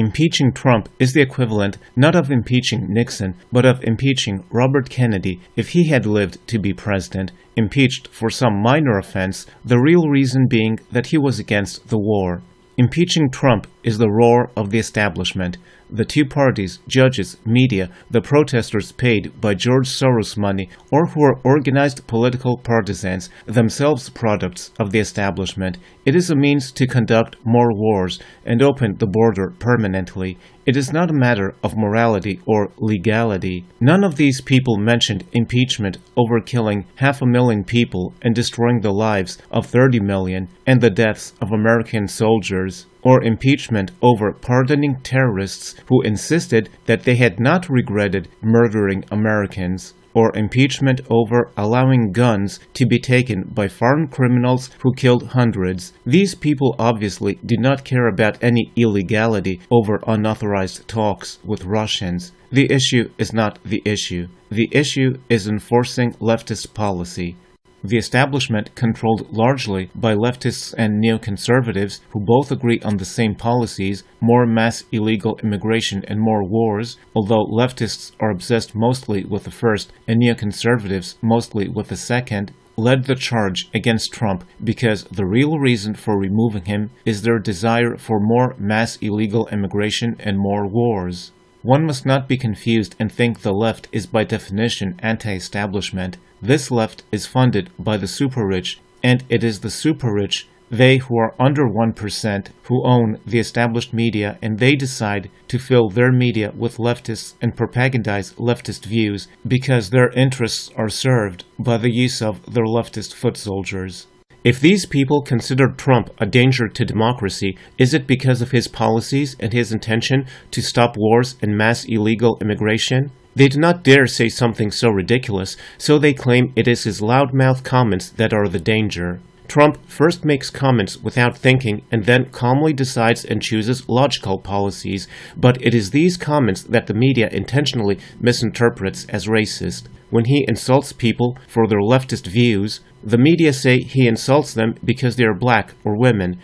Impeaching Trump is the equivalent not of impeaching Nixon, but of impeaching Robert Kennedy if he had lived to be president, impeached for some minor offense, the real reason being that he was against the war. Impeaching Trump is the roar of the establishment. The two parties, judges, media, the protesters paid by George Soros money or who are organized political partisans, themselves products of the establishment. It is a means to conduct more wars and open the border permanently. It is not a matter of morality or legality. None of these people mentioned impeachment over killing 500,000 people and destroying the lives of 30 million and the deaths of American soldiers, or impeachment over pardoning terrorists who insisted that they had not regretted murdering Americans, or impeachment over allowing guns to be taken by foreign criminals who killed hundreds. These people obviously did not care about any illegality over unauthorized talks with Russians. The issue is not the issue. The issue is enforcing leftist policy. The establishment, controlled largely by leftists and neoconservatives who both agree on the same policies, more mass illegal immigration and more wars, although leftists are obsessed mostly with the first and neoconservatives mostly with the second, led the charge against Trump because the real reason for removing him is their desire for more mass illegal immigration and more wars. One must not be confused and think the left is by definition anti-establishment. This left is funded by the super-rich, and it is the super-rich, they who are under 1%, who own the established media, and they decide to fill their media with leftists and propagandize leftist views because their interests are served by the use of their leftist foot soldiers. If these people consider Trump a danger to democracy, is it because of his policies and his intention to stop wars and mass illegal immigration? They do not dare say something so ridiculous, so they claim it is his loudmouth comments that are the danger. Trump first makes comments without thinking and then calmly decides and chooses logical policies, but it is these comments that the media intentionally misinterprets as racist. When he insults people for their leftist views, the media say he insults them because they are black or women.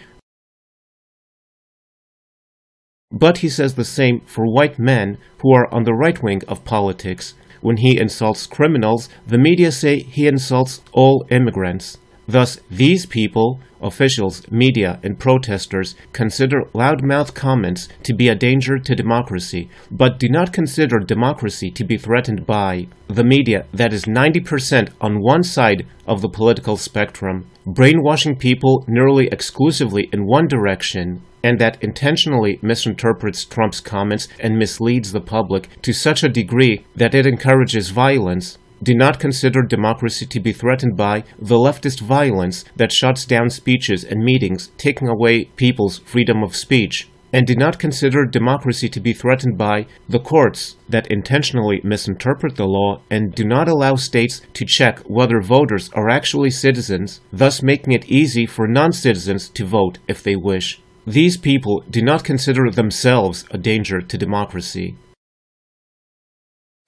But he says the same for white men who are on the right wing of politics. When he insults criminals, the media say he insults all immigrants. Thus, these people, officials, media, and protesters, consider loudmouth comments to be a danger to democracy, but do not consider democracy to be threatened by the media that is 90% on one side of the political spectrum, brainwashing people nearly exclusively in one direction, and that intentionally misinterprets Trump's comments and misleads the public to such a degree that it encourages violence. Do not consider democracy to be threatened by the leftist violence that shuts down speeches and meetings, taking away people's freedom of speech. And do not consider democracy to be threatened by the courts that intentionally misinterpret the law and do not allow states to check whether voters are actually citizens, thus making it easy for non-citizens to vote if they wish. These people do not consider themselves a danger to democracy.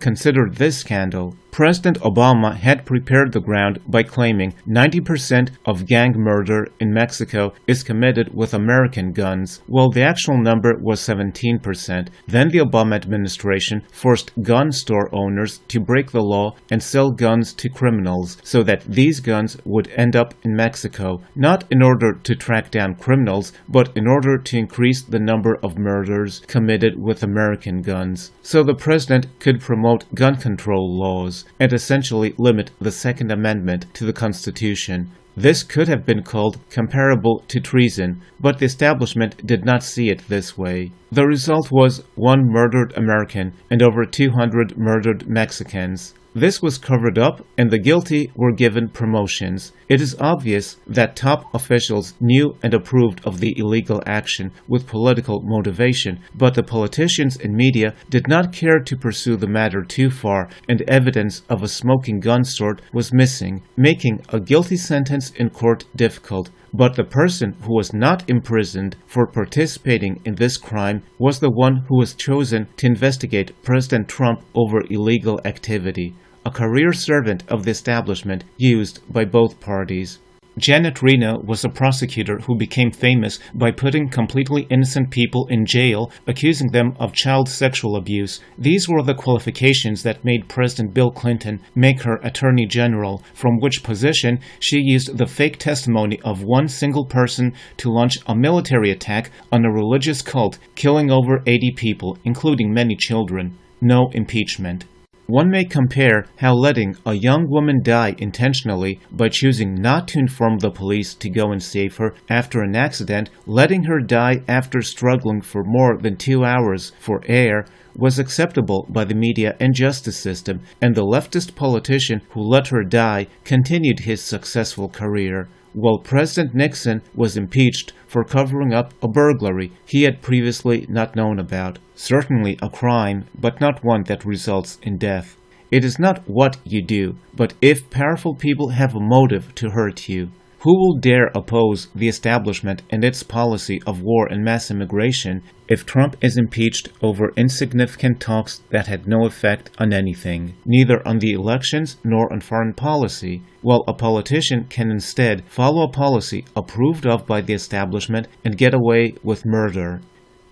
Consider this scandal. President Obama had prepared the ground by claiming 90% of gang murder in Mexico is committed with American guns, while the actual number was 17%. Then the Obama administration forced gun store owners to break the law and sell guns to criminals so that these guns would end up in Mexico, not in order to track down criminals, but in order to increase the number of murders committed with American guns. So the president could promote gun control laws and essentially limit the Second Amendment to the Constitution. This could have been called comparable to treason, but the establishment did not see it this way. The result was 1 murdered American and over 200 murdered Mexicans. This was covered up, and the guilty were given promotions. It is obvious that top officials knew and approved of the illegal action with political motivation, but the politicians and media did not care to pursue the matter too far, and evidence of a smoking gun sort was missing, making a guilty sentence in court difficult. But the person who was not imprisoned for participating in this crime was the one who was chosen to investigate President Trump over illegal activity, a career servant of the establishment used by both parties. Janet Reno was a prosecutor who became famous by putting completely innocent people in jail, accusing them of child sexual abuse. These were the qualifications that made President Bill Clinton make her Attorney General, from which position she used the fake testimony of one single person to launch a military attack on a religious cult, killing over 80 people, including many children. No impeachment. One may compare how letting a young woman die intentionally by choosing not to inform the police to go and save her after an accident, letting her die after struggling for more than 2 hours for air, was acceptable by the media and justice system, and the leftist politician who let her die continued his successful career, while President Nixon was impeached for covering up a burglary he had previously not known about. Certainly a crime, but not one that results in death. It is not what you do, but if powerful people have a motive to hurt you. Who will dare oppose the establishment and its policy of war and mass immigration if Trump is impeached over insignificant talks that had no effect on anything, neither on the elections nor on foreign policy, while a politician can instead follow a policy approved of by the establishment and get away with murder,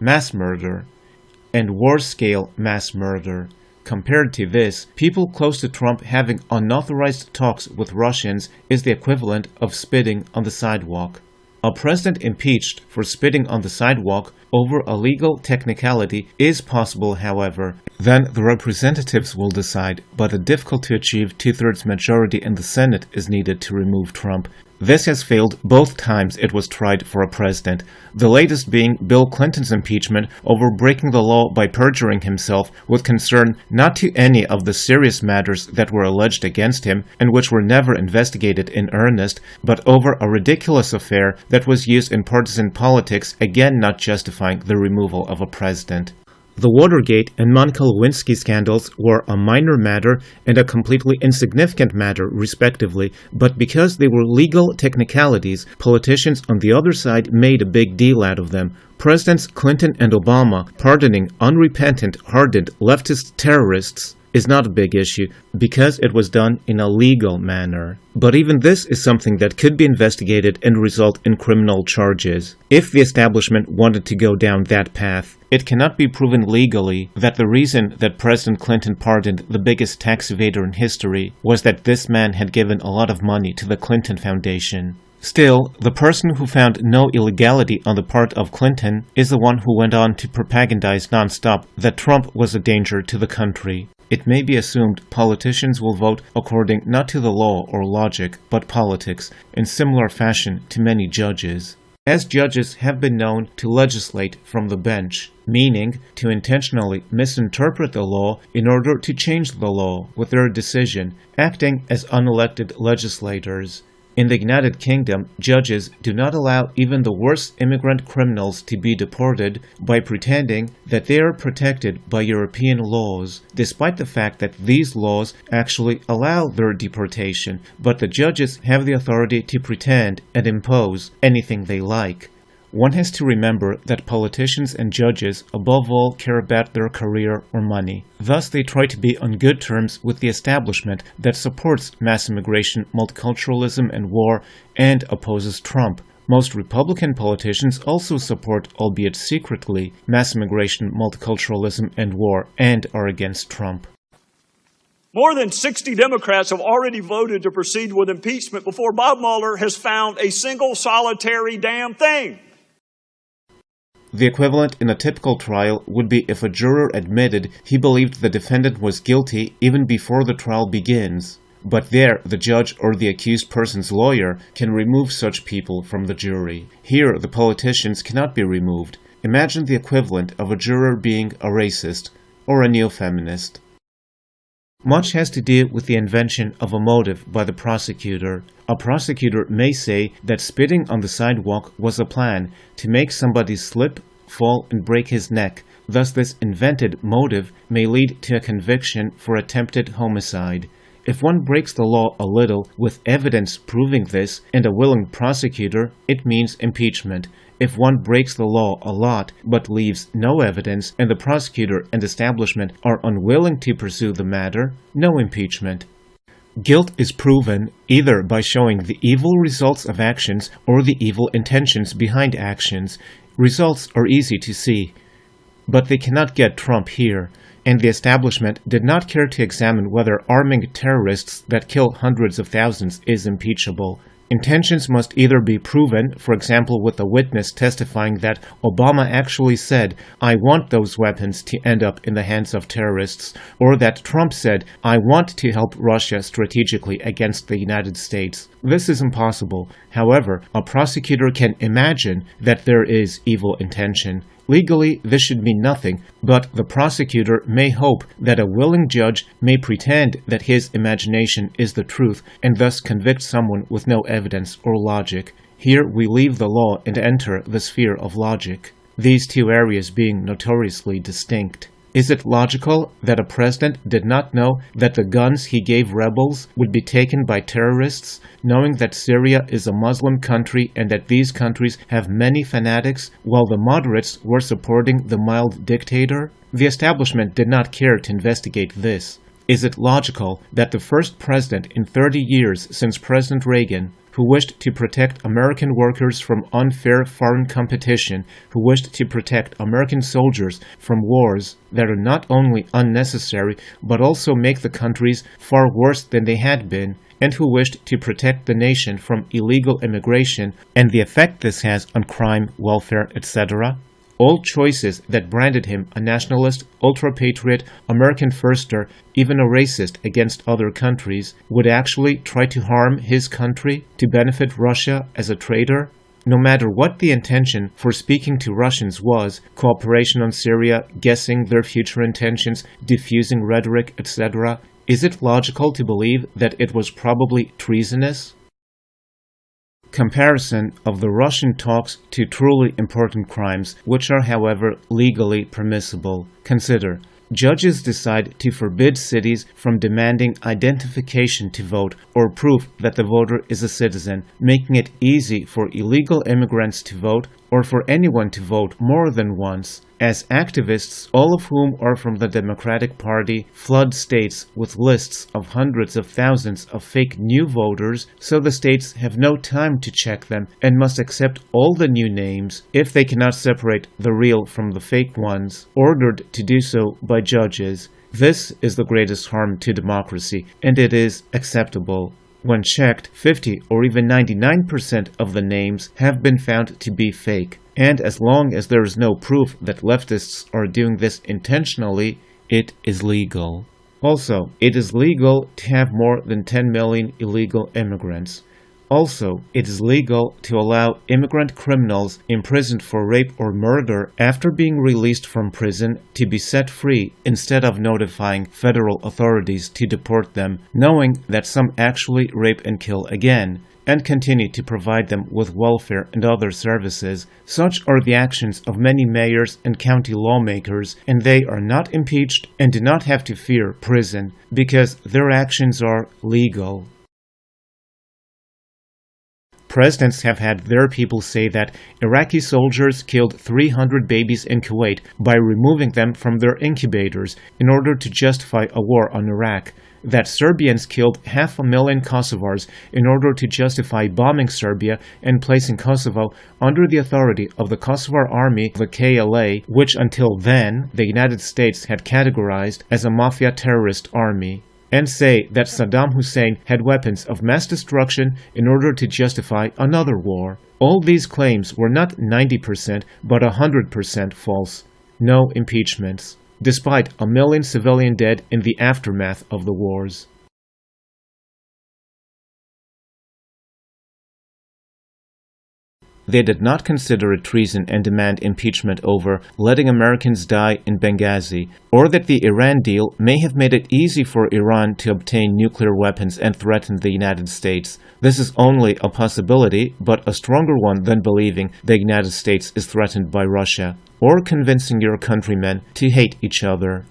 mass murder, and war-scale mass murder? Compared to this, people close to Trump having unauthorized talks with Russians is the equivalent of spitting on the sidewalk. A president impeached for spitting on the sidewalk over a legal technicality is possible, however. Then the representatives will decide, but a difficult-to-achieve two-thirds majority in the Senate is needed to remove Trump. This has failed both times it was tried for a president, the latest being Bill Clinton's impeachment over breaking the law by perjuring himself with concern not to any of the serious matters that were alleged against him and which were never investigated in earnest, but over a ridiculous affair that was used in partisan politics, again not justifying the removal of a president. The Watergate and Monica Lewinsky scandals were a minor matter and a completely insignificant matter, respectively, but because they were legal technicalities, politicians on the other side made a big deal out of them. Presidents Clinton and Obama pardoning unrepentant, hardened leftist terrorists is not a big issue because it was done in a legal manner. But even this is something that could be investigated and result in criminal charges. If the establishment wanted to go down that path, it cannot be proven legally that the reason that President Clinton pardoned the biggest tax evader in history was that this man had given a lot of money to the Clinton Foundation. Still, the person who found no illegality on the part of Clinton is the one who went on to propagandize nonstop that Trump was a danger to the country. It may be assumed politicians will vote according not to the law or logic, but politics, in similar fashion to many judges. As judges have been known to legislate from the bench, meaning to intentionally misinterpret the law in order to change the law with their decision, acting as unelected legislators. In the United Kingdom, judges do not allow even the worst immigrant criminals to be deported by pretending that they are protected by European laws, despite the fact that these laws actually allow their deportation, but the judges have the authority to pretend and impose anything they like. One has to remember that politicians and judges above all care about their career or money. Thus they try to be on good terms with the establishment that supports mass immigration, multiculturalism, and war, and opposes Trump. Most Republican politicians also support, albeit secretly, mass immigration, multiculturalism, and war, and are against Trump. More than 60 Democrats have already voted to proceed with impeachment before Bob Mueller has found a single solitary damn thing. The equivalent in a typical trial would be if a juror admitted he believed the defendant was guilty even before the trial begins. But there, the judge or the accused person's lawyer can remove such people from the jury. Here, the politicians cannot be removed. Imagine the equivalent of a juror being a racist or a neo-feminist. Much has to do with the invention of a motive by the prosecutor. A prosecutor may say that spitting on the sidewalk was a plan to make somebody slip, fall, and break his neck. Thus, this invented motive may lead to a conviction for attempted homicide. If one breaks the law a little with evidence proving this and a willing prosecutor, it means impeachment. If one breaks the law a lot but leaves no evidence and the prosecutor and establishment are unwilling to pursue the matter, no impeachment. Guilt is proven either by showing the evil results of actions or the evil intentions behind actions. Results are easy to see. But they cannot get Trump here, and the establishment did not care to examine whether arming terrorists that kill hundreds of thousands is impeachable. Intentions must either be proven, for example with a witness testifying that Obama actually said, "I want those weapons to end up in the hands of terrorists," or that Trump said, "I want to help Russia strategically against the United States." This is impossible. However, a prosecutor can imagine that there is evil intention. Legally, this should mean nothing, but the prosecutor may hope that a willing judge may pretend that his imagination is the truth and thus convict someone with no evidence or logic. Here we leave the law and enter the sphere of logic, these two areas being notoriously distinct. Is it logical that a president did not know that the guns he gave rebels would be taken by terrorists, knowing that Syria is a Muslim country and that these countries have many fanatics, while the moderates were supporting the mild dictator? The establishment did not care to investigate this. Is it logical that the first president in 30 years since President Reagan, who wished to protect American workers from unfair foreign competition, who wished to protect American soldiers from wars that are not only unnecessary but also make the countries far worse than they had been, and who wished to protect the nation from illegal immigration and the effect this has on crime, welfare, etc.? All choices that branded him a nationalist, ultra-patriot, American firster, even a racist against other countries, would actually try to harm his country to benefit Russia as a traitor? No matter what the intention for speaking to Russians was, cooperation on Syria, guessing their future intentions, diffusing rhetoric, etc., is it logical to believe that it was probably treasonous? Comparison of the Russian talks to truly important crimes, which are, however, legally permissible. Consider. Judges decide to forbid cities from demanding identification to vote or proof that the voter is a citizen, making it easy for illegal immigrants to vote or for anyone to vote more than once. As activists, all of whom are from the Democratic Party, flood states with lists of hundreds of thousands of fake new voters, so the states have no time to check them and must accept all the new names if they cannot separate the real from the fake ones, ordered to do so by judges. This is the greatest harm to democracy, and it is acceptable. When checked, 50 or even 99% of the names have been found to be fake. And as long as there is no proof that leftists are doing this intentionally, it is legal. Also, it is legal to have more than 10 million illegal immigrants. Also, it is legal to allow immigrant criminals imprisoned for rape or murder after being released from prison to be set free instead of notifying federal authorities to deport them, knowing that some actually rape and kill again, and continue to provide them with welfare and other services. Such are the actions of many mayors and county lawmakers, and they are not impeached and do not have to fear prison because their actions are legal. Presidents have had their people say that Iraqi soldiers killed 300 babies in Kuwait by removing them from their incubators in order to justify a war on Iraq, that Serbians killed 500,000 Kosovars in order to justify bombing Serbia and placing Kosovo under the authority of the Kosovar Army, the KLA, which until then the United States had categorized as a mafia terrorist army, and say that Saddam Hussein had weapons of mass destruction in order to justify another war. All these claims were not 90% but 100% false. No impeachments, despite 1 million civilian dead in the aftermath of the wars. They did not consider it treason and demand impeachment over letting Americans die in Benghazi, or that the Iran deal may have made it easy for Iran to obtain nuclear weapons and threaten the United States. This is only a possibility, but a stronger one than believing the United States is threatened by Russia, or convincing your countrymen to hate each other.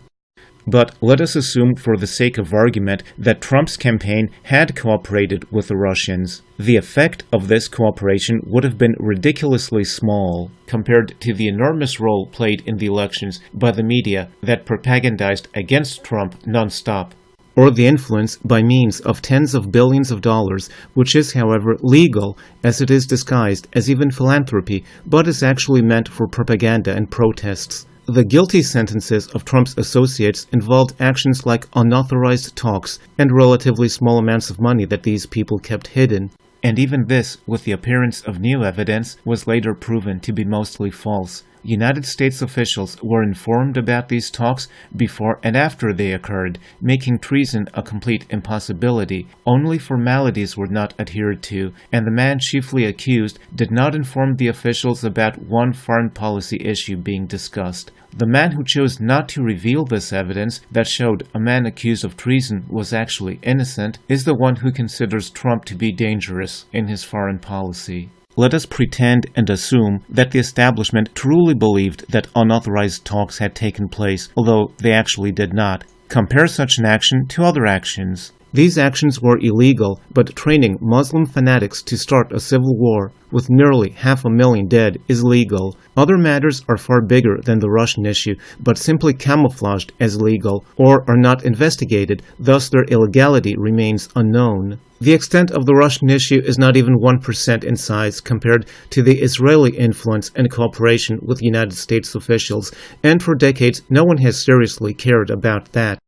But let us assume for the sake of argument that Trump's campaign had cooperated with the Russians. The effect of this cooperation would have been ridiculously small compared to the enormous role played in the elections by the media that propagandized against Trump non-stop. or the influence by means of tens of billions of dollars, which is, however, legal as it is disguised as even philanthropy, but is actually meant for propaganda and protests. The guilty sentences of Trump's associates involved actions like unauthorized talks and relatively small amounts of money that these people kept hidden. And even this, with the appearance of new evidence, was later proven to be mostly false. United States officials were informed about these talks before and after they occurred, making treason a complete impossibility. Only formalities were not adhered to, and the man chiefly accused did not inform the officials about one foreign policy issue being discussed. The man who chose not to reveal this evidence that showed a man accused of treason was actually innocent is the one who considers Trump to be dangerous in his foreign policy. Let us pretend and assume that the establishment truly believed that unauthorized talks had taken place, although they actually did not. Compare such an action to other actions. These actions were illegal, but training Muslim fanatics to start a civil war with nearly 500,000 dead is legal. Other matters are far bigger than the Russian issue, but simply camouflaged as legal or are not investigated, thus their illegality remains unknown. The extent of the Russian issue is not even 1% in size compared to the Israeli influence and cooperation with United States officials, and for decades no one has seriously cared about that.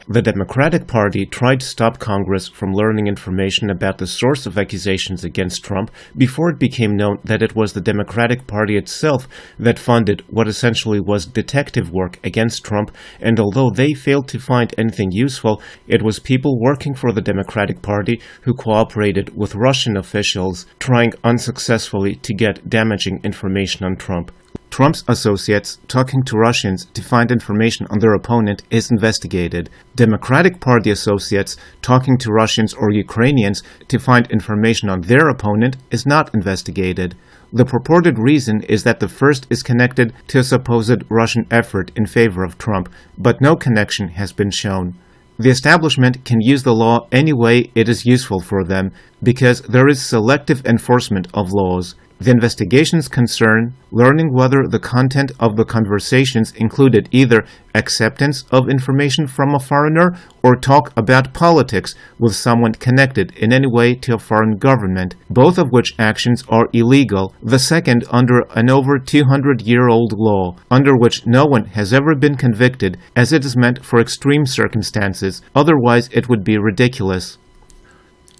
The Democratic Party tried to stop Congress from learning information about the source of accusations against Trump before it became known that it was the Democratic Party itself that funded what essentially was detective work against Trump, and although they failed to find anything useful, it was people working for the Democratic Party who cooperated with Russian officials, trying unsuccessfully to get damaging information on Trump. Trump's associates talking to Russians to find information on their opponent is investigated. Democratic Party associates talking to Russians or Ukrainians to find information on their opponent is not investigated. The purported reason is that the first is connected to a supposed Russian effort in favor of Trump, but no connection has been shown. The establishment can use the law any way it is useful for them, because there is selective enforcement of laws. The investigations concern learning whether the content of the conversations included either acceptance of information from a foreigner or talk about politics with someone connected in any way to a foreign government, both of which actions are illegal, the second under an over 200-year-old law, under which no one has ever been convicted, as it is meant for extreme circumstances, otherwise it would be ridiculous.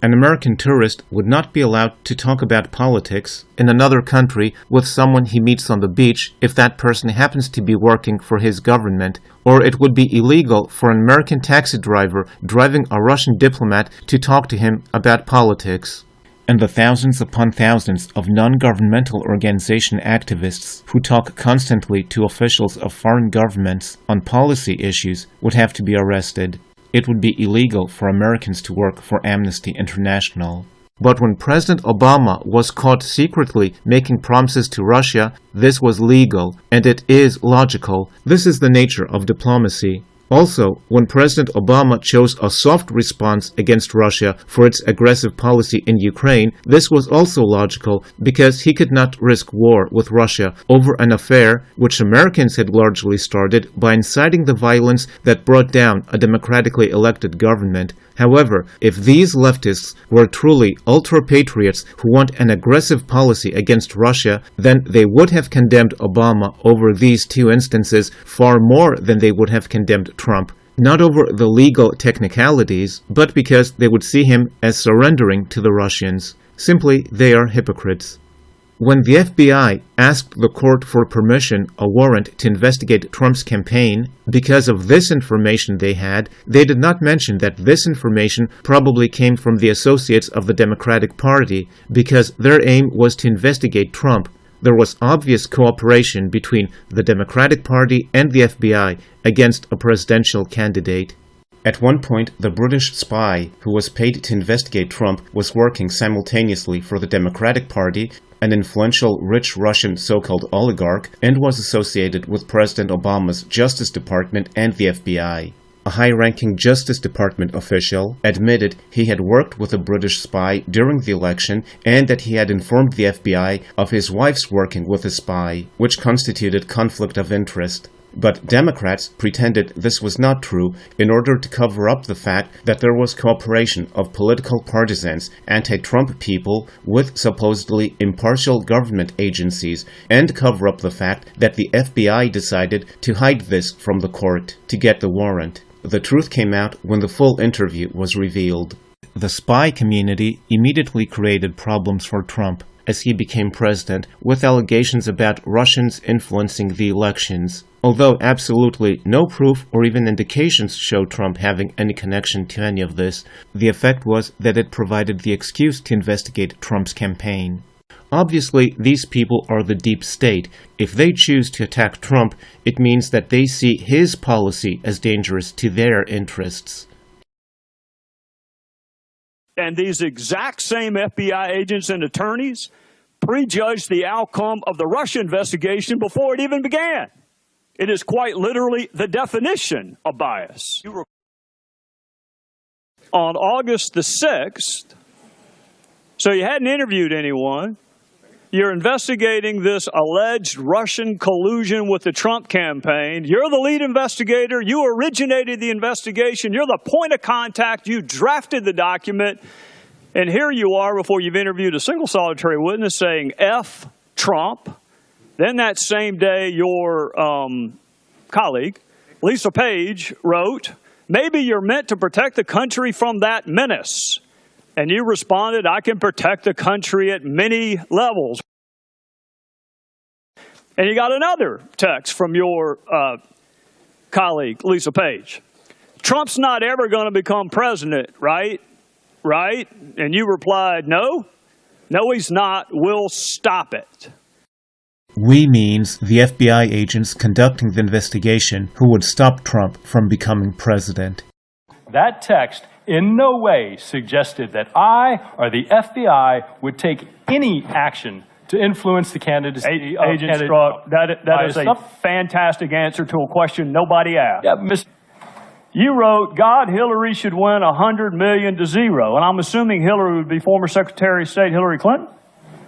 An American tourist would not be allowed to talk about politics in another country with someone he meets on the beach if that person happens to be working for his government, or it would be illegal for an American taxi driver driving a Russian diplomat to talk to him about politics. And the thousands upon thousands of non-governmental organization activists who talk constantly to officials of foreign governments on policy issues would have to be arrested. It would be illegal for Americans to work for Amnesty International. But when President Obama was caught secretly making promises to Russia, this was legal, and it is logical. This is the nature of diplomacy. Also, when President Obama chose a soft response against Russia for its aggressive policy in Ukraine, this was also logical because he could not risk war with Russia over an affair which Americans had largely started by inciting the violence that brought down a democratically elected government. However, if these leftists were truly ultra-patriots who want an aggressive policy against Russia, then they would have condemned Obama over these two instances far more than they would have condemned Trump. Not over the legal technicalities, but because they would see him as surrendering to the Russians. Simply, they are hypocrites. When the FBI asked the court for permission, a warrant to investigate Trump's campaign, because of this information they had, they did not mention that this information probably came from the associates of the Democratic Party, because their aim was to investigate Trump. There was obvious cooperation between the Democratic Party and the FBI against a presidential candidate. At one point, the British spy who was paid to investigate Trump was working simultaneously for the Democratic Party, an influential rich Russian so-called oligarch, and was associated with President Obama's Justice Department and the FBI. A high-ranking Justice Department official admitted he had worked with a British spy during the election and that he had informed the FBI of his wife's working with a spy, which constituted conflict of interest. But Democrats pretended this was not true in order to cover up the fact that there was cooperation of political partisans, anti-Trump people with supposedly impartial government agencies, and cover up the fact that the FBI decided to hide this from the court to get the warrant. The truth came out when the full interview was revealed. The spy community immediately created problems for Trump as he became president, with allegations about Russians influencing the elections. Although absolutely no proof or even indications show Trump having any connection to any of this, the effect was that it provided the excuse to investigate Trump's campaign. Obviously, these people are the deep state. If they choose to attack Trump, it means that they see his policy as dangerous to their interests. And these exact same FBI agents and attorneys prejudged the outcome of the Russia investigation before it even began. It is quite literally the definition of bias. On August the 6th, so you hadn't interviewed anyone, you're investigating this alleged Russian collusion with the Trump campaign. You're the lead investigator. You originated the investigation. You're the point of contact. You drafted the document. And here you are before you've interviewed a single solitary witness saying F Trump. Then that same day, your colleague, Lisa Page, wrote, "Maybe you're meant to protect the country from that menace." And you responded, "I can protect the country at many levels." And you got another text from your colleague, Lisa Page. "Trump's not ever going to become president, right? Right?" And you replied, "No, he's not. We'll stop it." We means the FBI agents conducting the investigation who would stop Trump from becoming president. That text in no way suggested that I or the FBI would take any action to influence the candidacy of Agent Strzok, that is a fantastic answer to a question nobody asked. Yeah, Mr. You wrote, "God, Hillary should win 100 million to 0. And I'm assuming Hillary would be former Secretary of State Hillary Clinton?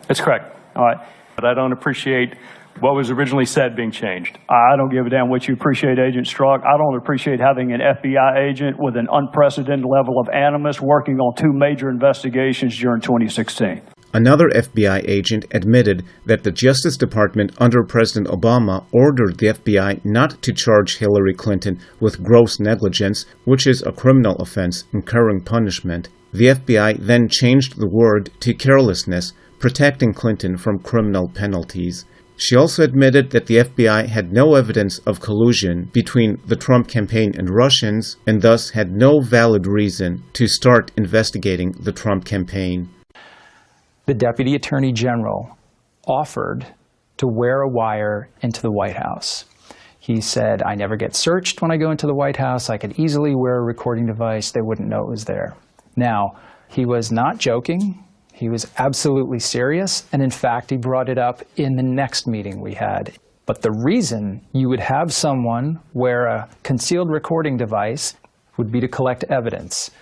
That's correct. All right. But I don't appreciate what was originally said being changed. I don't give a damn what you appreciate, Agent Strzok. I don't appreciate having an FBI agent with an unprecedented level of animus working on 2 major investigations during 2016. Another FBI agent admitted that the Justice Department under President Obama ordered the FBI not to charge Hillary Clinton with gross negligence, which is a criminal offense incurring punishment. The FBI then changed the word to carelessness, protecting Clinton from criminal penalties. She also admitted that the FBI had no evidence of collusion between the Trump campaign and Russians, and thus had no valid reason to start investigating the Trump campaign. The Deputy Attorney General offered to wear a wire into the White House. He said, "I never get searched when I go into the White House. I could easily wear a recording device. They wouldn't know it was there." Now, he was not joking. He was absolutely serious. And in fact, he brought it up in the next meeting we had. But the reason you would have someone wear a concealed recording device would be to collect evidence.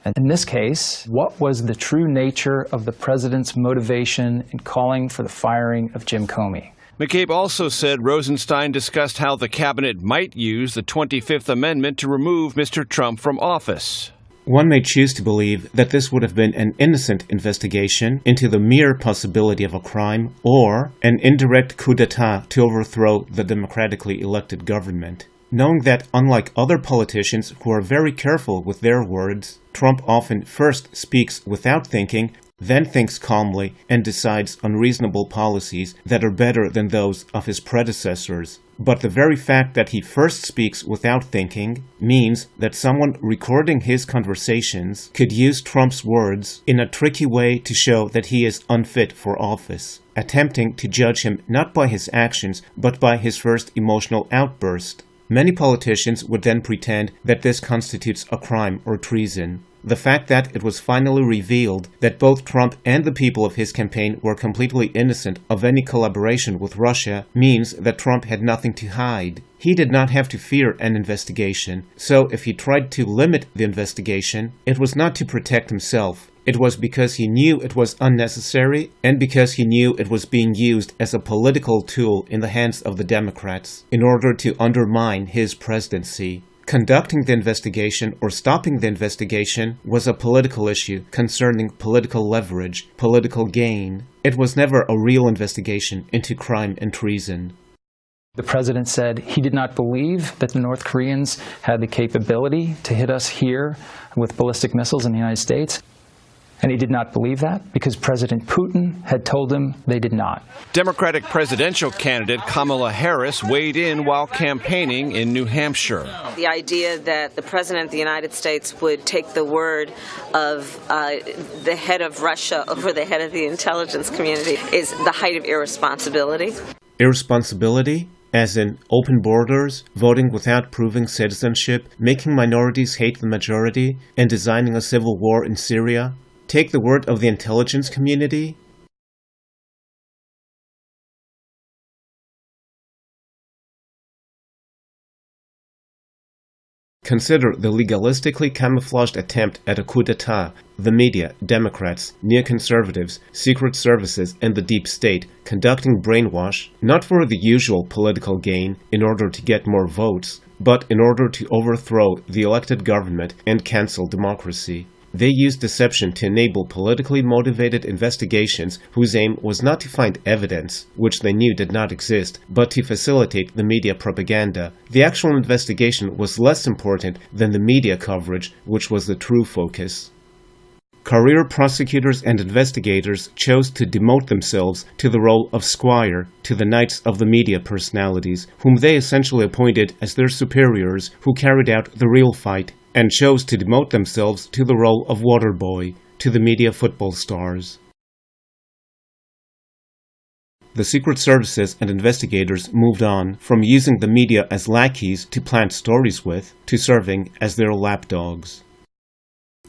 And in this case, what was the true nature of the president's motivation in calling for the firing of Jim Comey? McCabe also said Rosenstein discussed how the cabinet might use the 25th Amendment to remove Mr. Trump from office. One may choose to believe that this would have been an innocent investigation into the mere possibility of a crime, or an indirect coup d'etat to overthrow the democratically elected government. Knowing that, unlike other politicians who are very careful with their words, Trump often first speaks without thinking, then thinks calmly, and decides on reasonable policies that are better than those of his predecessors. But the very fact that he first speaks without thinking means that someone recording his conversations could use Trump's words in a tricky way to show that he is unfit for office, attempting to judge him not by his actions, but by his first emotional outburst. Many politicians would then pretend that this constitutes a crime or treason. The fact that it was finally revealed that both Trump and the people of his campaign were completely innocent of any collaboration with Russia means that Trump had nothing to hide. He did not have to fear an investigation, so if he tried to limit the investigation, it was not to protect himself. It was because he knew it was unnecessary and because he knew it was being used as a political tool in the hands of the Democrats in order to undermine his presidency. Conducting the investigation or stopping the investigation was a political issue concerning political leverage, political gain. It was never a real investigation into crime and treason. The president said he did not believe that the North Koreans had the capability to hit us here with ballistic missiles in the United States. And he did not believe that because President Putin had told him they did not. Democratic presidential candidate Kamala Harris weighed in while campaigning in New Hampshire. The idea that the President of the United States would take the word of the head of Russia over the head of the intelligence community is the height of irresponsibility. Irresponsibility? As in open borders, voting without proving citizenship, making minorities hate the majority, and designing a civil war in Syria? Take the word of the intelligence community? Consider the legalistically camouflaged attempt at a coup d'etat. The media, Democrats, neoconservatives, secret services, and the deep state conducting brainwash, not for the usual political gain in order to get more votes, but in order to overthrow the elected government and cancel democracy. They used deception to enable politically motivated investigations whose aim was not to find evidence, which they knew did not exist, but to facilitate the media propaganda. The actual investigation was less important than the media coverage, which was the true focus. Career prosecutors and investigators chose to demote themselves to the role of squire to the knights of the media personalities, whom they essentially appointed as their superiors who carried out the real fight, and chose to demote themselves to the role of water boy to the media football stars. The secret services and investigators moved on from using the media as lackeys to plant stories with to serving as their lapdogs.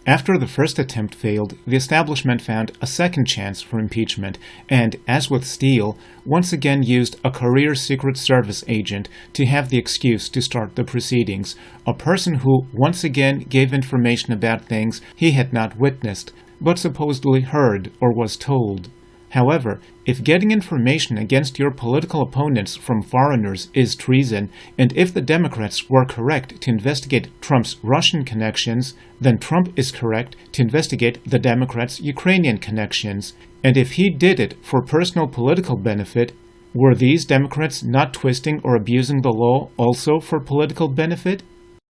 After the first attempt failed, the establishment found a second chance for impeachment and, as with Steele, once again used a career Secret Service agent to have the excuse to start the proceedings, a person who once again gave information about things he had not witnessed, but supposedly heard or was told. However, if getting information against your political opponents from foreigners is treason, and if the Democrats were correct to investigate Trump's Russian connections, then Trump is correct to investigate the Democrats' Ukrainian connections. And if he did it for personal political benefit, were these Democrats not twisting or abusing the law also for political benefit?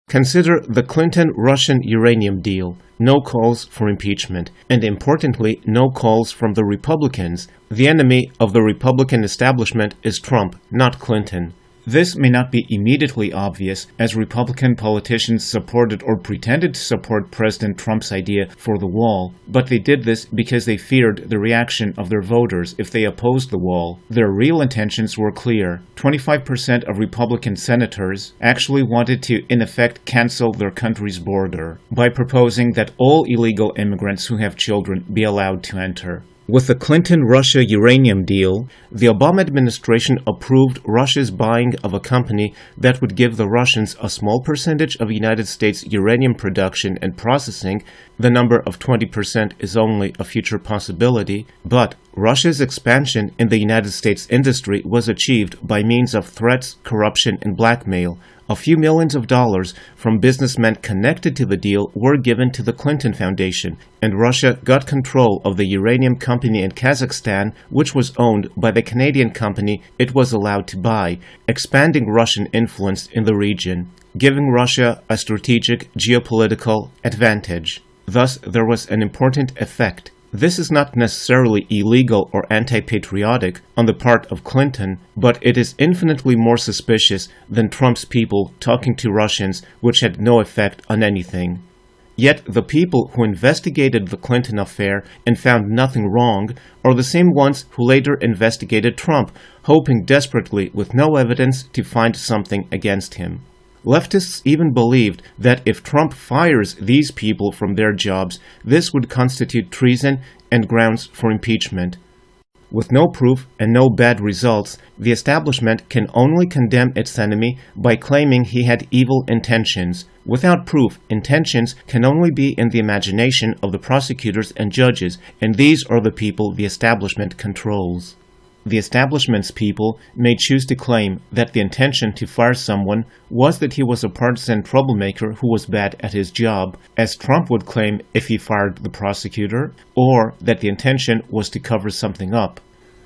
Consider the Clinton-Russian uranium deal. No calls for impeachment, and importantly, no calls from the Republicans. The enemy of the Republican establishment is Trump, not Clinton. This may not be immediately obvious, as Republican politicians supported or pretended to support President Trump's idea for the wall, but they did this because they feared the reaction of their voters if they opposed the wall. Their real intentions were clear. 25% of Republican senators actually wanted to, in effect, cancel their country's border by proposing that all illegal immigrants who have children be allowed to enter. With the Clinton-Russia uranium deal, the Obama administration approved Russia's buying of a company that would give the Russians a small percentage of United States uranium production and processing. The number of 20% is only a future possibility, but Russia's expansion in the United States industry was achieved by means of threats, corruption, and blackmail. A few millions of dollars from businessmen connected to the deal were given to the Clinton Foundation, and Russia got control of the uranium company in Kazakhstan, which was owned by the Canadian company it was allowed to buy, expanding Russian influence in the region, giving Russia a strategic geopolitical advantage. Thus, there was an important effect. This is not necessarily illegal or anti-patriotic on the part of Clinton, but it is infinitely more suspicious than Trump's people talking to Russians, which had no effect on anything. Yet the people who investigated the Clinton affair and found nothing wrong are the same ones who later investigated Trump, hoping desperately with no evidence to find something against him. Leftists even believed that if Trump fires these people from their jobs, this would constitute treason and grounds for impeachment. With no proof and no bad results, the establishment can only condemn its enemy by claiming he had evil intentions. Without proof, intentions can only be in the imagination of the prosecutors and judges, and these are the people the establishment controls. The establishment's people may choose to claim that the intention to fire someone was that he was a partisan troublemaker who was bad at his job, as Trump would claim if he fired the prosecutor, or that the intention was to cover something up.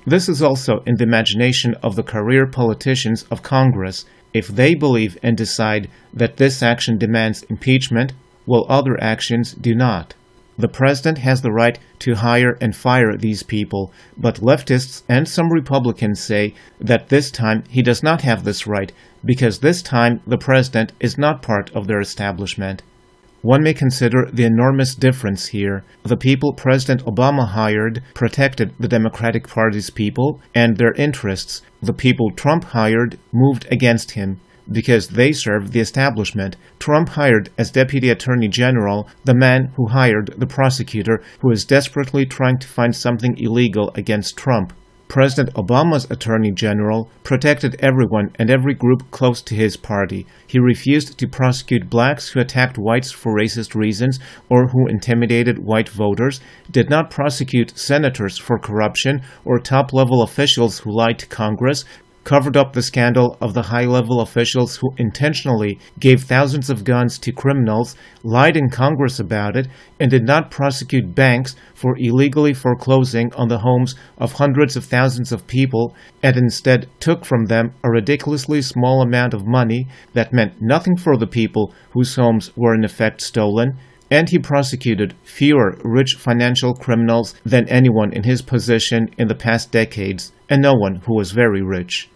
This is also in the imagination of the career politicians of Congress, if they believe and decide that this action demands impeachment, while other actions do not. The president has the right to hire and fire these people, but leftists and some Republicans say that this time he does not have this right, because this time the president is not part of their establishment. One may consider the enormous difference here. The people President Obama hired protected the Democratic Party's people and their interests. The people Trump hired moved against him, because they served the establishment. Trump hired as Deputy Attorney General the man who hired the prosecutor who is desperately trying to find something illegal against Trump. President Obama's Attorney General protected everyone and every group close to his party. He refused to prosecute blacks who attacked whites for racist reasons or who intimidated white voters, did not prosecute senators for corruption or top-level officials who lied to Congress, covered up the scandal of the high-level officials who intentionally gave thousands of guns to criminals, lied in Congress about it, and did not prosecute banks for illegally foreclosing on the homes of hundreds of thousands of people, and instead took from them a ridiculously small amount of money that meant nothing for the people whose homes were in effect stolen, and he prosecuted fewer rich financial criminals than anyone in his position in the past decades, and no one who was very rich.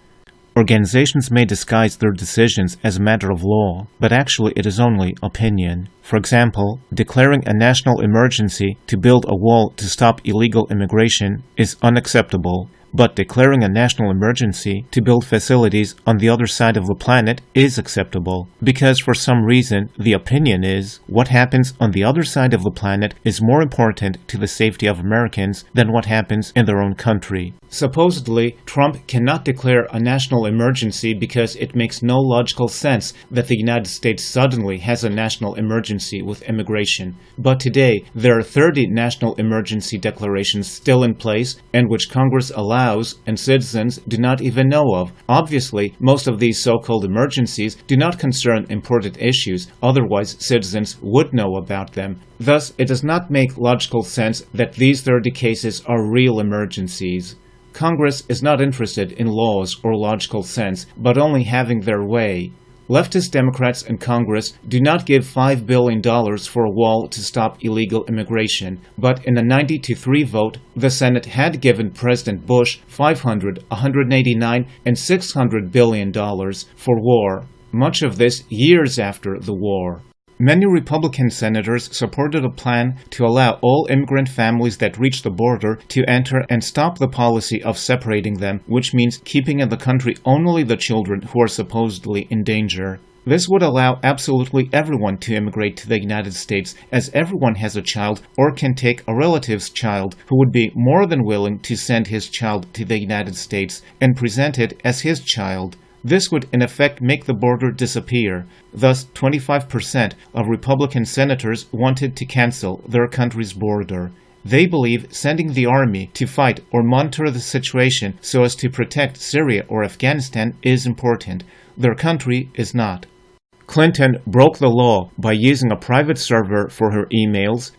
Organizations may disguise their decisions as a matter of law, but actually it is only opinion. For example, declaring a national emergency to build a wall to stop illegal immigration is unacceptable, but declaring a national emergency to build facilities on the other side of the planet is acceptable, because for some reason the opinion is what happens on the other side of the planet is more important to the safety of Americans than what happens in their own country. Supposedly, Trump cannot declare a national emergency because it makes no logical sense that the United States suddenly has a national emergency with immigration. But today, there are 30 national emergency declarations still in place and which Congress allows and citizens do not even know of. Obviously, most of these so-called emergencies do not concern important issues, otherwise citizens would know about them. Thus, it does not make logical sense that these 30 cases are real emergencies. Congress is not interested in laws or logical sense, but only having their way. Leftist Democrats in Congress do not give $5 billion for a wall to stop illegal immigration, but in a 90-3 vote, the Senate had given President Bush $500, $189, and $600 billion for war, much of this years after the war. Many Republican senators supported a plan to allow all immigrant families that reach the border to enter and stop the policy of separating them, which means keeping in the country only the children who are supposedly in danger. This would allow absolutely everyone to immigrate to the United States, as everyone has a child or can take a relative's child who would be more than willing to send his child to the United States and present it as his child. This would in effect make the border disappear. Thus, 25% of Republican senators wanted to cancel their country's border. They believe sending the army to fight or monitor the situation so as to protect Syria or Afghanistan is important. Their country is not. Clinton broke the law by using a private server for her emails,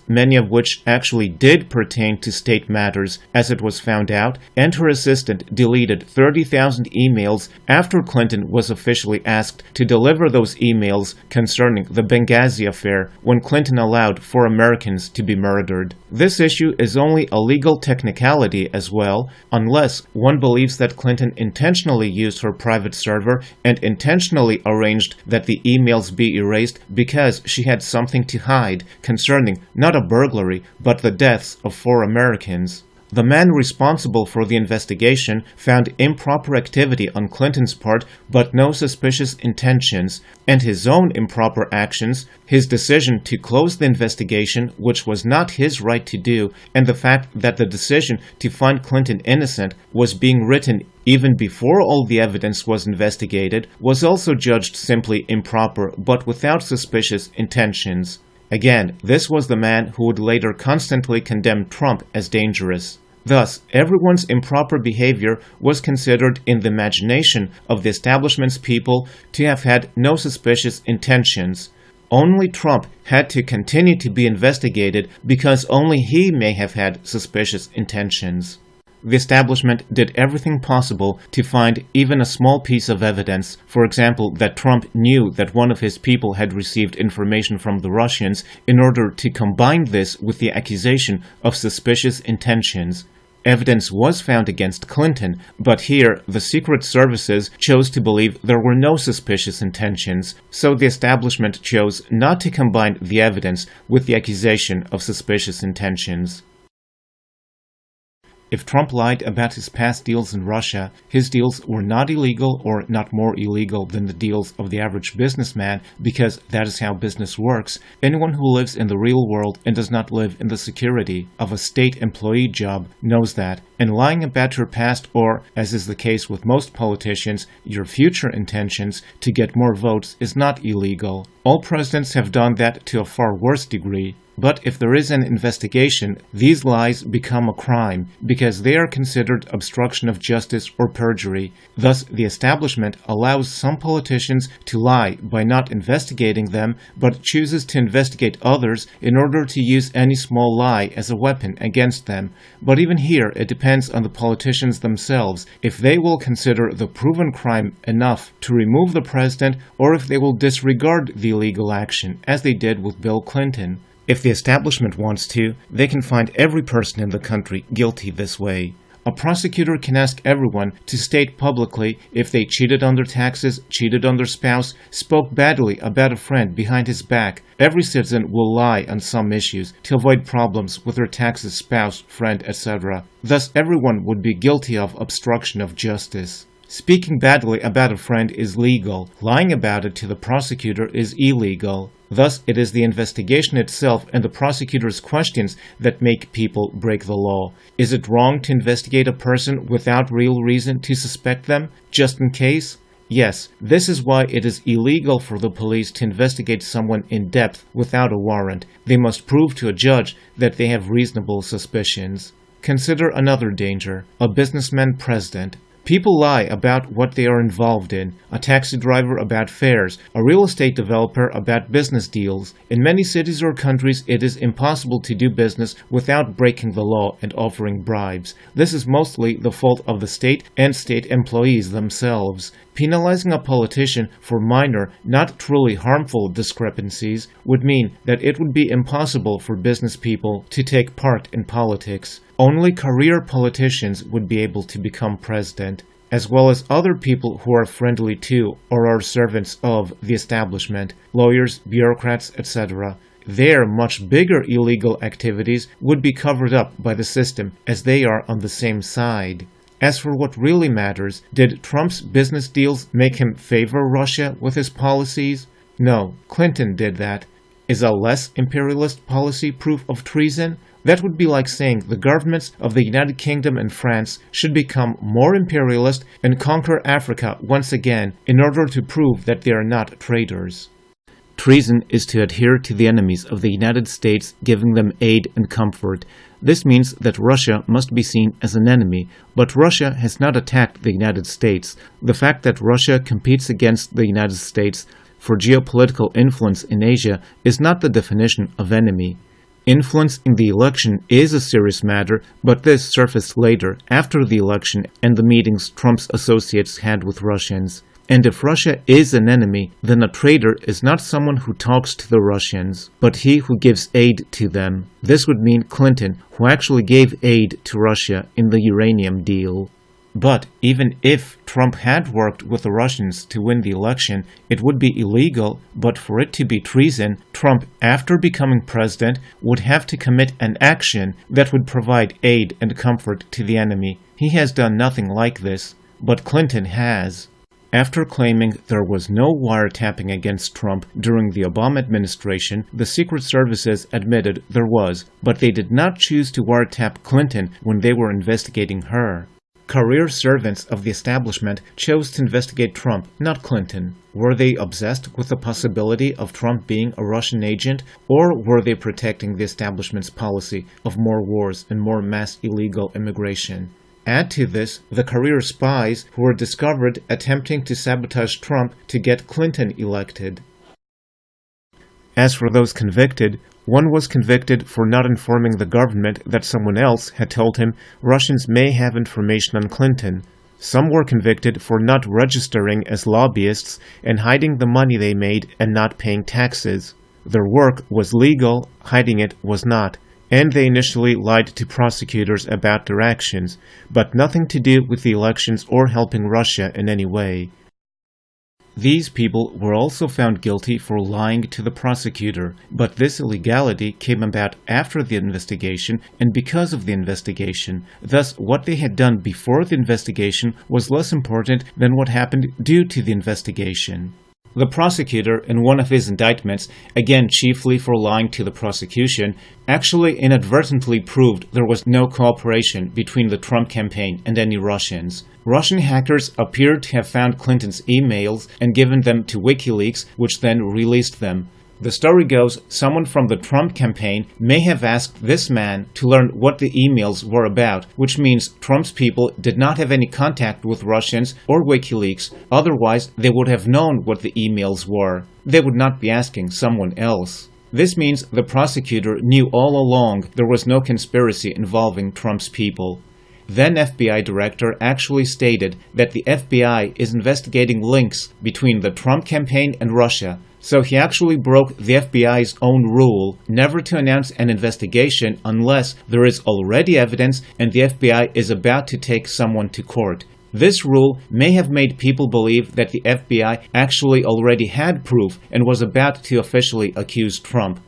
many of which actually did pertain to state matters, as it was found out, and her assistant deleted 30,000 emails after Clinton was officially asked to deliver those emails concerning the Benghazi affair when Clinton allowed 4 Americans to be murdered. This issue is only a legal technicality as well, unless one believes that Clinton intentionally used her private server and intentionally arranged that the emails be erased because she had something to hide concerning not a burglary but the deaths of 4 Americans. The man responsible for the investigation found improper activity on Clinton's part, but no suspicious intentions, and his own improper actions, his decision to close the investigation, which was not his right to do, and the fact that the decision to find Clinton innocent was being written even before all the evidence was investigated, was also judged simply improper, but without suspicious intentions. Again, this was the man who would later constantly condemn Trump as dangerous. Thus, everyone's improper behavior was considered in the imagination of the establishment's people to have had no suspicious intentions. Only Trump had to continue to be investigated because only he may have had suspicious intentions. The establishment did everything possible to find even a small piece of evidence, for example, that Trump knew that one of his people had received information from the Russians, in order to combine this with the accusation of suspicious intentions. Evidence was found against Clinton, but here the Secret Services chose to believe there were no suspicious intentions, so the establishment chose not to combine the evidence with the accusation of suspicious intentions. If Trump lied about his past deals in Russia, his deals were not illegal or not more illegal than the deals of the average businessman, because that is how business works. Anyone who lives in the real world and does not live in the security of a state employee job knows that. And lying about your past or, as is the case with most politicians, your future intentions to get more votes is not illegal. All presidents have done that to a far worse degree. But if there is an investigation, these lies become a crime because they are considered obstruction of justice or perjury. Thus, the establishment allows some politicians to lie by not investigating them, but chooses to investigate others in order to use any small lie as a weapon against them. But even here, it depends on the politicians themselves if they will consider the proven crime enough to remove the president, or if they will disregard the illegal action, as they did with Bill Clinton. If the establishment wants to, they can find every person in the country guilty this way. A prosecutor can ask everyone to state publicly if they cheated on their taxes, cheated on their spouse, spoke badly about a friend behind his back. Every citizen will lie on some issues to avoid problems with their taxes, spouse, friend, etc. Thus, everyone would be guilty of obstruction of justice. Speaking badly about a friend is legal. Lying about it to the prosecutor is illegal. Thus, it is the investigation itself and the prosecutor's questions that make people break the law. Is it wrong to investigate a person without real reason to suspect them, just in case? Yes, this is why it is illegal for the police to investigate someone in depth without a warrant. They must prove to a judge that they have reasonable suspicions. Consider another danger: a businessman president. People lie about what they are involved in, a taxi driver about fares, a real estate developer about business deals. In many cities or countries, it is impossible to do business without breaking the law and offering bribes. This is mostly the fault of the state and state employees themselves. Penalizing a politician for minor, not truly harmful discrepancies would mean that it would be impossible for business people to take part in politics. Only career politicians would be able to become president, as well as other people who are friendly to or are servants of the establishment, lawyers, bureaucrats, etc. Their much bigger illegal activities would be covered up by the system, as they are on the same side. As for what really matters, did Trump's business deals make him favor Russia with his policies? No, Clinton did that. Is a less imperialist policy proof of treason? That would be like saying the governments of the United Kingdom and France should become more imperialist and conquer Africa once again in order to prove that they are not traitors. Treason is to adhere to the enemies of the United States, giving them aid and comfort. This means that Russia must be seen as an enemy, but Russia has not attacked the United States. The fact that Russia competes against the United States for geopolitical influence in Asia is not the definition of enemy. Influence in the election is a serious matter, but this surfaced later, after the election and the meetings Trump's associates had with Russians. And if Russia is an enemy, then a traitor is not someone who talks to the Russians, but he who gives aid to them. This would mean Clinton, who actually gave aid to Russia in the uranium deal. But even if Trump had worked with the Russians to win the election, it would be illegal, but for it to be treason, Trump, after becoming president, would have to commit an action that would provide aid and comfort to the enemy. He has done nothing like this, but Clinton has. After claiming there was no wiretapping against Trump during the Obama administration, the Secret Services admitted there was, but they did not choose to wiretap Clinton when they were investigating her. Career servants of the establishment chose to investigate Trump, not Clinton. Were they obsessed with the possibility of Trump being a Russian agent, or were they protecting the establishment's policy of more wars and more mass illegal immigration? Add to this the career spies who were discovered attempting to sabotage Trump to get Clinton elected. As for those convicted, one was convicted for not informing the government that someone else had told him Russians may have information on Clinton. Some were convicted for not registering as lobbyists and hiding the money they made and not paying taxes. Their work was legal, hiding it was not. And they initially lied to prosecutors about their actions, but nothing to do with the elections or helping Russia in any way. These people were also found guilty for lying to the prosecutor, but this illegality came about after the investigation and because of the investigation. Thus, what they had done before the investigation was less important than what happened due to the investigation. The prosecutor, in one of his indictments, again chiefly for lying to the prosecution, actually inadvertently proved there was no cooperation between the Trump campaign and any Russians. Russian hackers appeared to have found Clinton's emails and given them to WikiLeaks, which then released them. The story goes, someone from the Trump campaign may have asked this man to learn what the emails were about, which means Trump's people did not have any contact with Russians or WikiLeaks, otherwise they would have known what the emails were. They would not be asking someone else. This means the prosecutor knew all along there was no conspiracy involving Trump's people. Then FBI director actually stated that the FBI is investigating links between the Trump campaign and Russia, so he actually broke the FBI's own rule never to announce an investigation unless there is already evidence and the FBI is about to take someone to court. This rule may have made people believe that the FBI actually already had proof and was about to officially accuse Trump.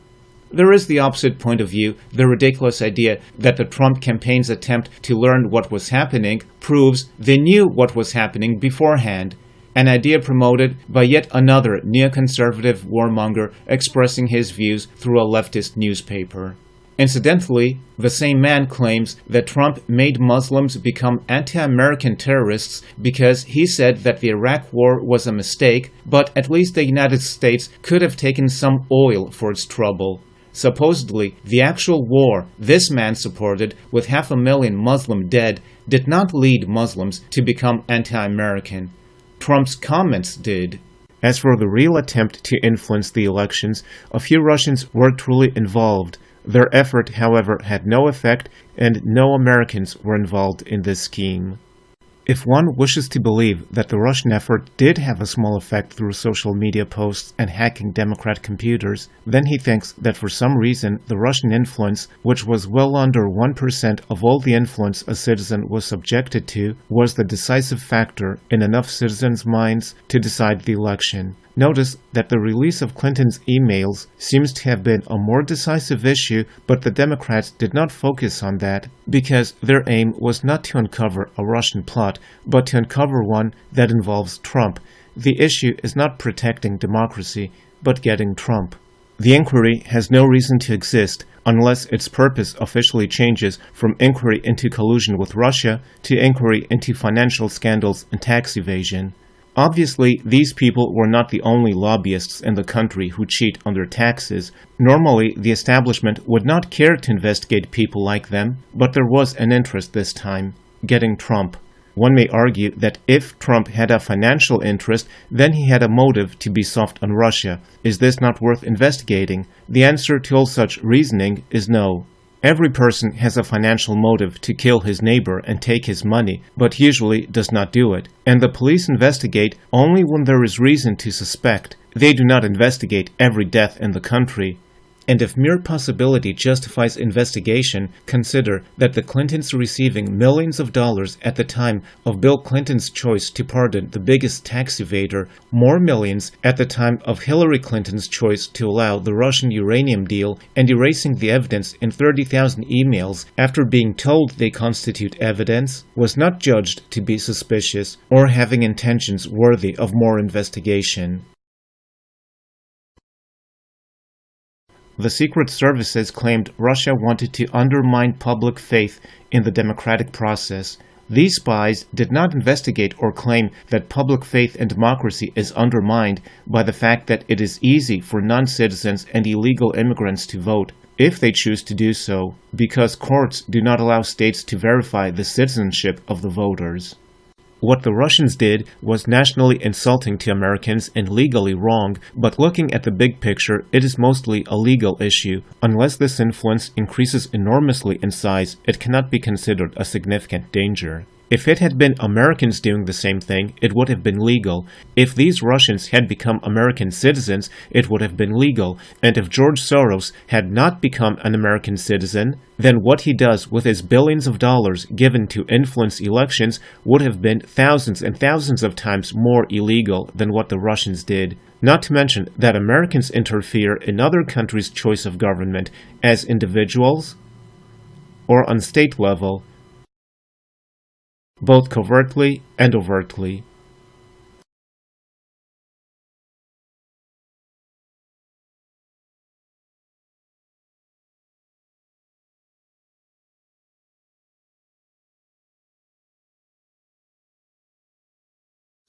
There is the opposite point of view, the ridiculous idea that the Trump campaign's attempt to learn what was happening proves they knew what was happening beforehand. An idea promoted by yet another neoconservative warmonger expressing his views through a leftist newspaper. Incidentally, the same man claims that Trump made Muslims become anti-American terrorists because he said that the Iraq War was a mistake, but at least the United States could have taken some oil for its trouble. Supposedly, the actual war this man supported, with 500,000 Muslims dead, did not lead Muslims to become anti-American. Trump's comments did. As for the real attempt to influence the elections, a few Russians were truly involved. Their effort, however, had no effect, and no Americans were involved in this scheme. If one wishes to believe that the Russian effort did have a small effect through social media posts and hacking Democrat computers, then he thinks that for some reason the Russian influence, which was well under 1% of all the influence a citizen was subjected to, was the decisive factor in enough citizens' minds to decide the election. Notice that the release of Clinton's emails seems to have been a more decisive issue, but the Democrats did not focus on that because their aim was not to uncover a Russian plot, but to uncover one that involves Trump. The issue is not protecting democracy, but getting Trump. The inquiry has no reason to exist unless its purpose officially changes from inquiry into collusion with Russia to inquiry into financial scandals and tax evasion. Obviously, these people were not the only lobbyists in the country who cheat on their taxes. Normally, the establishment would not care to investigate people like them, but there was an interest this time, getting Trump. One may argue that if Trump had a financial interest, then he had a motive to be soft on Russia. Is this not worth investigating? The answer to all such reasoning is no. Every person has a financial motive to kill his neighbor and take his money, but usually does not do it. And the police investigate only when there is reason to suspect. They do not investigate every death in the country. And if mere possibility justifies investigation, consider that the Clintons receiving millions of dollars at the time of Bill Clinton's choice to pardon the biggest tax evader, more millions at the time of Hillary Clinton's choice to allow the Russian uranium deal, and erasing the evidence in 30,000 emails after being told they constitute evidence, was not judged to be suspicious or having intentions worthy of more investigation. The Secret Services claimed Russia wanted to undermine public faith in the democratic process. These spies did not investigate or claim that public faith in democracy is undermined by the fact that it is easy for non-citizens and illegal immigrants to vote, if they choose to do so, because courts do not allow states to verify the citizenship of the voters. What the Russians did was nationally insulting to Americans and legally wrong, but looking at the big picture, it is mostly a legal issue. Unless this influence increases enormously in size, it cannot be considered a significant danger. If it had been Americans doing the same thing, it would have been legal. If these Russians had become American citizens, it would have been legal. And if George Soros had not become an American citizen, then what he does with his billions of dollars given to influence elections would have been thousands and thousands of times more illegal than what the Russians did. Not to mention that Americans interfere in other countries' choice of government as individuals or on state level, both covertly and overtly.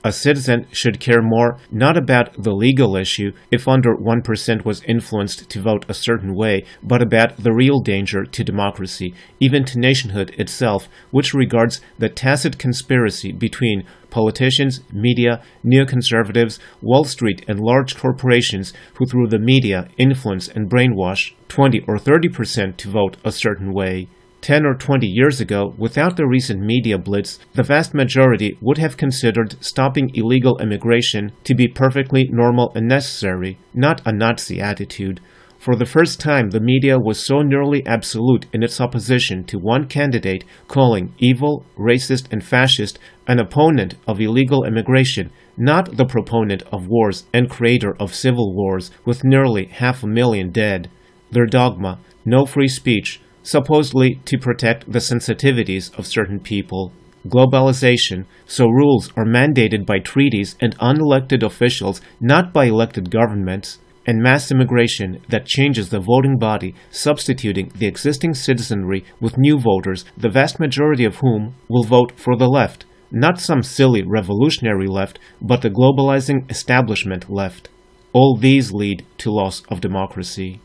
A citizen should care more not about the legal issue, if under 1% was influenced to vote a certain way, but about the real danger to democracy, even to nationhood itself, which regards the tacit conspiracy between politicians, media, neoconservatives, Wall Street, and large corporations who through the media influence and brainwash 20 or 30% to vote a certain way. 10 or 20 years ago, without the recent media blitz, the vast majority would have considered stopping illegal immigration to be perfectly normal and necessary, not a Nazi attitude. For the first time, the media was so nearly absolute in its opposition to one candidate, calling evil, racist, and fascist an opponent of illegal immigration, not the proponent of wars and creator of civil wars with nearly 500,000 dead. Their dogma, no free speech, supposedly to protect the sensitivities of certain people. Globalization, so rules are mandated by treaties and unelected officials, not by elected governments. And mass immigration that changes the voting body, substituting the existing citizenry with new voters, the vast majority of whom will vote for the left. Not some silly revolutionary left, but the globalizing establishment left. All these lead to loss of democracy.